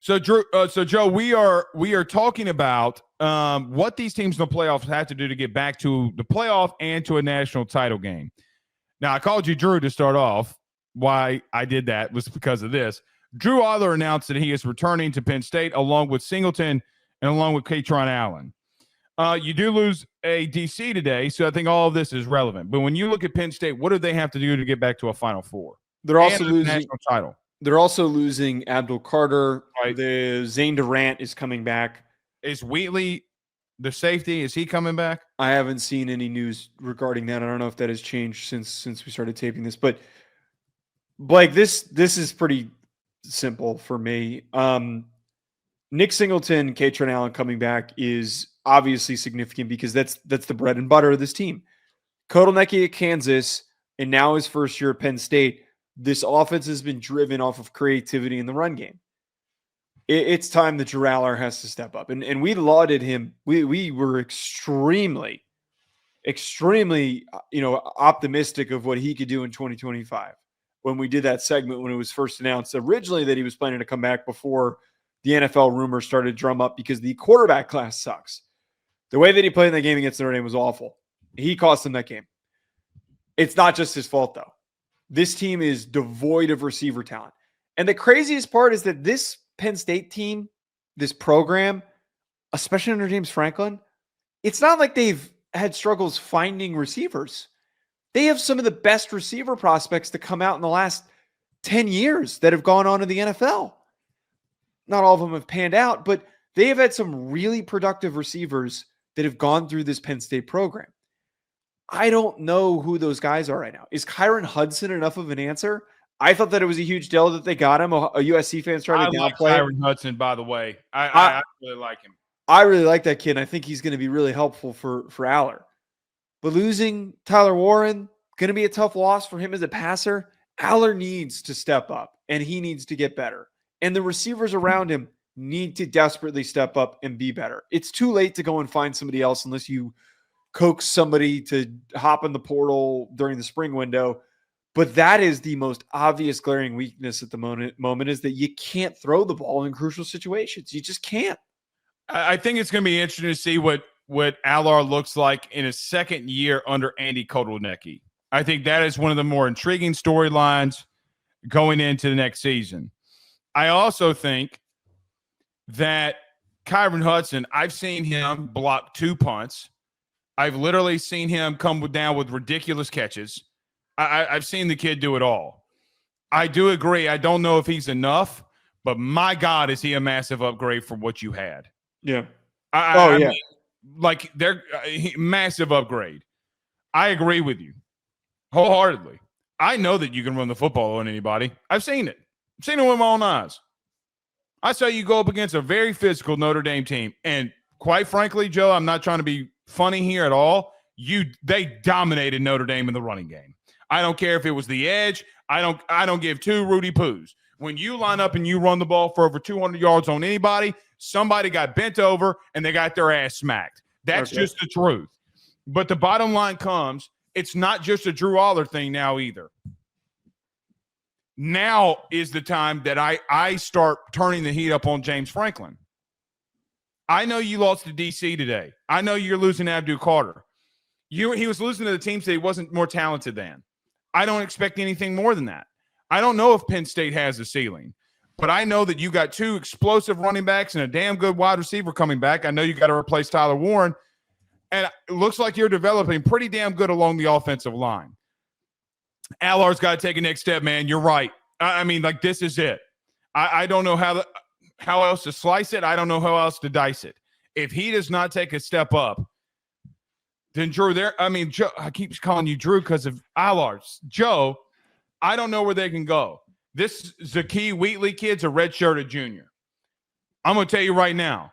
So Drew, so Joe, we are talking about what these teams in the playoffs have to do to get back to the playoff and to a national title game. Now, I called you Drew to start off. Why I did that was because of this. Drew Allar announced that he is returning to Penn State along with Singleton and along with Katron Allen. You do lose a DC today, so I think all of this is relevant. But when you look at Penn State, what do they have to do to get back to a Final Four? They're also losing national title. They're also losing Abdul Carter. Right. The Zane Durant is coming back. Is Wheatley the safety? Is he coming back? I haven't seen any news regarding that. I don't know if that has changed since we started taping this, but Blake, this is pretty simple for me. Nick Singleton, Katron Allen coming back is obviously significant because that's the bread and butter of this team. Kotelnicki at Kansas, and now his first year at Penn State. This offense has been driven off of creativity in the run game. It's time that Drew Allar has to step up. And we lauded him. We were extremely, optimistic of what he could do in 2025 when we did that segment when it was first announced originally that he was planning to come back before the NFL rumors started to drum up because the quarterback class sucks. The way that he played in that game against Notre Dame was awful. He cost them that game. It's not just his fault, though. This team is devoid of receiver talent. And the craziest part is that this Penn State team, this program, especially under James Franklin, it's not like they've had struggles finding receivers. They have some of the best receiver prospects to come out in the last 10 years that have gone on to the NFL. Not all of them have panned out, but they have had some really productive receivers that have gone through this Penn State program. I don't know who those guys are right now. Is Kyron Hudson enough of an answer? I thought that it was a huge deal that they got him. A USC fan's trying to downplay Kyron Hudson, by the way. I really like him. I really like that kid. I think he's going to be really helpful for Allar. But losing Tyler Warren, going to be a tough loss for him as a passer. Allar needs to step up, and he needs to get better. And the receivers around him need to desperately step up and be better. It's too late to go and find somebody else unless you coax somebody to hop in the portal during the spring window. But that is the most obvious glaring weakness at the moment is that you can't throw the ball in crucial situations. You just can't. I think it's going to be interesting to see what Allar looks like in his second year under Andy Kotelnicki. I think that is one of the more intriguing storylines going into the next season. I also think that Kyron Hudson, I've seen him block 2 punts. I've literally seen him come down with ridiculous catches. I've seen the kid do it all. I do agree. I don't know if he's enough, but my God, is he a massive upgrade from what you had? Yeah. I mean, like they're massive upgrade. I agree with you wholeheartedly. I know that you can run the football on anybody. I've seen it. I've seen it with my own eyes. I saw you go up against a very physical Notre Dame team, and quite frankly, Joe, I'm not trying to be funny here at all. They dominated Notre Dame in the running game. I don't care if it was the edge. I don't give two Rudy Poos. When you line up and you run the ball for over 200 yards on anybody, somebody got bent over and they got their ass smacked. That's just the truth. But the bottom line comes, it's not just a Drew Allar thing now either. Now is the time that I start turning the heat up on James Franklin. I know you lost to DC today. I know you're losing Abdul Carter. He was losing to the teams that he wasn't more talented than. I don't expect anything more than that. I don't know if Penn State has a ceiling, but I know that you got two explosive running backs and a damn good wide receiver coming back. I know you got to replace Tyler Warren, and it looks like you're developing pretty damn good along the offensive line. Allar's got to take a next step, man. You're right. I mean, like, this is it. I don't know how else to slice it. I don't know how else to dice it. If he does not take a step up, then Drew, Joe, I keep calling you Drew because of Allar. Joe, I don't know where they can go. This Zakee Wheatley kid's a redshirted junior. I'm going to tell you right now,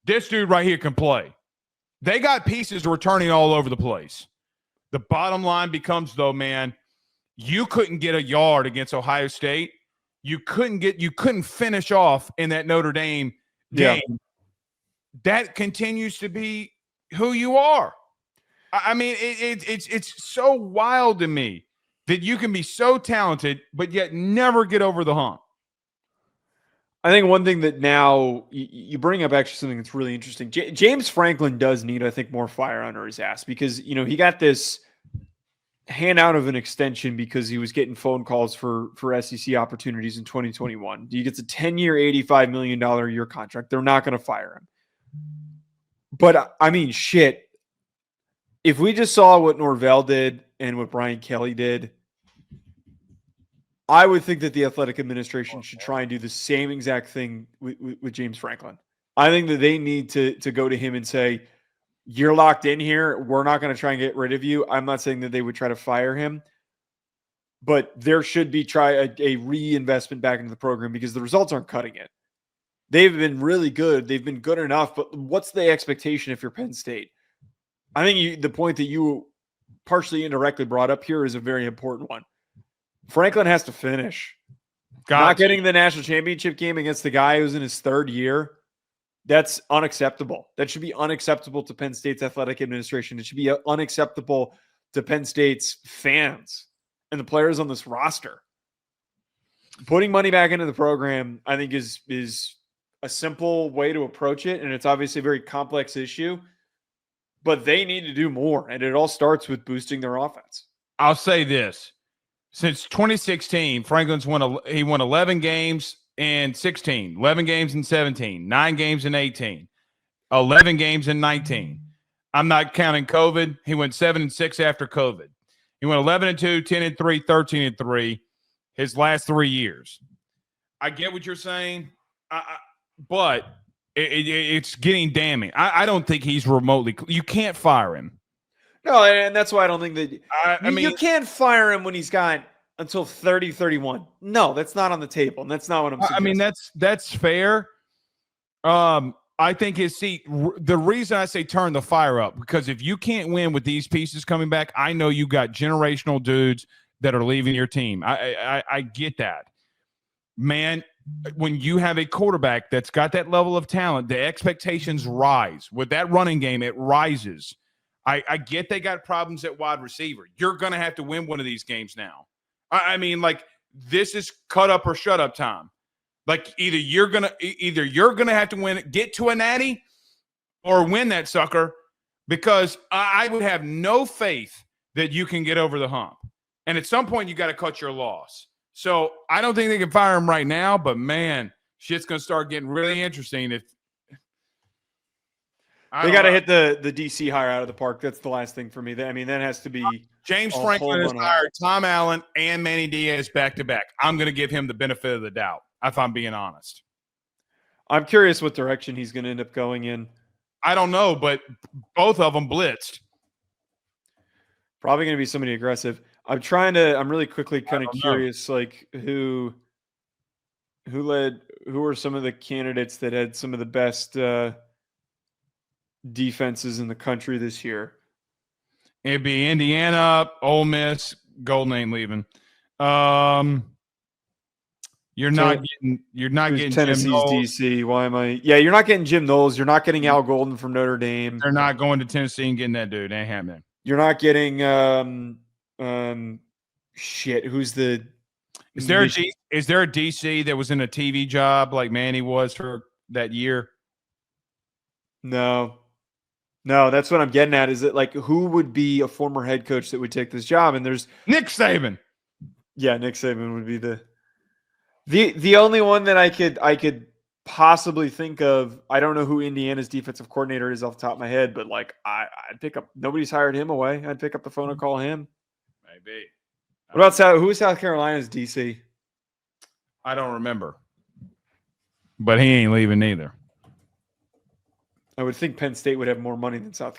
this dude right here can play. They got pieces returning all over the place. The bottom line becomes, though, man, you couldn't get a yard against Ohio State. You couldn't finish off in that Notre Dame game. Yeah. That continues to be who you are. I mean, it's so wild to me that you can be so talented, but yet never get over the hump. I think one thing that now you bring up actually something that's really interesting. James Franklin does need, I think, more fire under his ass because, he got this handout of an extension because he was getting phone calls for SEC opportunities in 2021. He gets a 10-year, $85 million a year contract. They're not going to fire him. But, I mean, shit. If we just saw what Norvell did and what Brian Kelly did, I would think that the athletic administration should try and do the same exact thing with James Franklin. I think that they need to go to him and say, you're locked in here. We're not going to try and get rid of you. I'm not saying that they would try to fire him, but there should be a reinvestment back into the program because the results aren't cutting it. They've been really good. They've been good enough, but what's the expectation if you're Penn State? I think the point that you partially indirectly brought up here is a very important one. Franklin has to finish. Not getting the national championship game against the guy who's in his third year, that's unacceptable. That should be unacceptable to Penn State's athletic administration. It should be unacceptable to Penn State's fans and the players on this roster. Putting money back into the program, I think, is a simple way to approach it, and it's obviously a very complex issue, but they need to do more, and it all starts with boosting their offense. I'll say this. Since 2016, Franklin's won 11 games in 16, 11 games in 17, 9 games in 18, 11 games in 19. I'm not counting COVID. He went 7-6 after COVID. He went 11-2, 10-3, 13-3 his last 3 years. I get what you're saying, but it's getting damning. I don't think he's remotely – you can't fire him. No, and that's why I don't think that I mean, you can't fire him when he's got until 30-31. No, that's not on the table, and that's not what I'm suggesting. I mean, that's fair. I think the reason I say turn the fire up, because if you can't win with these pieces coming back, I know you got generational dudes that are leaving your team. I get that. Man, when you have a quarterback that's got that level of talent, the expectations rise. With that running game, it rises. I get they got problems at wide receiver. You're going to have to win one of these games now. I mean, like, this is cut up or shut up time. Like, either you're gonna have to win, get to a natty, or win that sucker, because I would have no faith that you can get over the hump. And at some point, you got to cut your loss. So I don't think they can fire him right now. But man, shit's gonna start getting really interesting if. They got to hit the DC hire out of the park. That's the last thing for me. I mean, that has to be James Franklin has hired Tom Allen and Manny Diaz back-to-back. I'm going to give him the benefit of the doubt, if I'm being honest. I'm curious what direction he's going to end up going in. I don't know, but both of them blitzed. Probably going to be somebody aggressive. I'm really quickly kind of curious, like, who were some of the candidates that had some of the best defenses in the country this year. It'd be Indiana, Ole Miss, Golden ain't leaving. You're not getting Tennessee's Jim Knowles. DC. Why am I? Yeah, you're not getting Jim Knowles. You're not getting Al Golden from Notre Dame. They're not going to Tennessee and getting that dude. Ain't happening. You're not getting shit. Who's the? Is there a DC that was in a TV job like Manny was for that year? No, that's what I'm getting at. Is it like, who would be a former head coach that would take this job? And there's Nick Saban. Yeah, Nick Saban would be the only one that I could possibly think of. I don't know who Indiana's defensive coordinator is off the top of my head, but like I'd pick up. Nobody's hired him away. I'd pick up the phone and call him. Maybe. What about who's South Carolina's DC? I don't remember, but he ain't leaving either. I would think Penn State would have more money than South